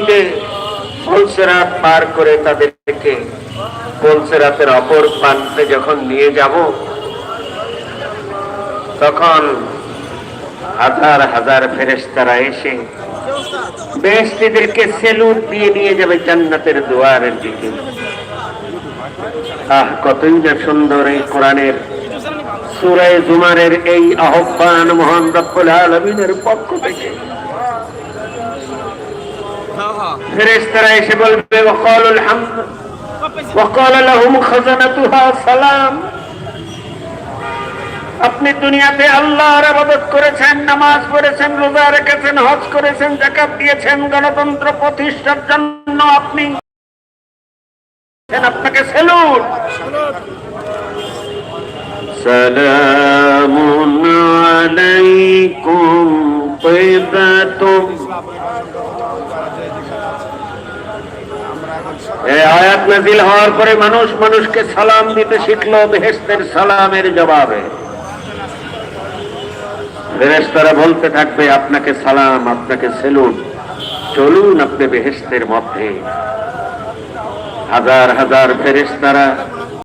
নদীতে পুলসিরাত পার করে তাদেরকে পুলসিরাতের অপর প্রান্তে যখন নিয়ে যাব, তখন হাজার হাজার ফেরেশতারা এসে বেহেশতীদেরকে সেলুট দিয়ে নিয়ে যাবে জান্নাতের দুয়ারের দিকে। কতই না সুন্দর এই কোরআনের সূরা জুমারের এই আহ্বান মহান রব্বুল আলামিনের পক্ষ থেকে। ফেরেশতারা এসে বলবে ওয়াকালুল হামদ ওয়াকালা লাহুম খাজানাতুহা সালাম। আপনি দুনিয়াতে আল্লাহর ইবাদত করেছেন, নামাজ পড়েছেন, রোজা রেখেছেন, হজ করেছেন, যাকাত দিয়েছেন, গণতন্ত্র প্রতিষ্ঠার জন্য আপনি, আপনাকে স্যালুট। সালামুন আলাইকুম তিবাতুম। এই আয়াত নাযিল হওয়ার পরে মানুষ মানুষকে সালাম দিতে শিখলো বেহেশতের সালামের জবাবে। ফেরেশতারা বলতে থাকবে আপনাকে সালাম, আপনাকে স্যালুট, চলুন আপনি বেহেশতের মধ্যে। হাজার হাজার ফেরেশতারা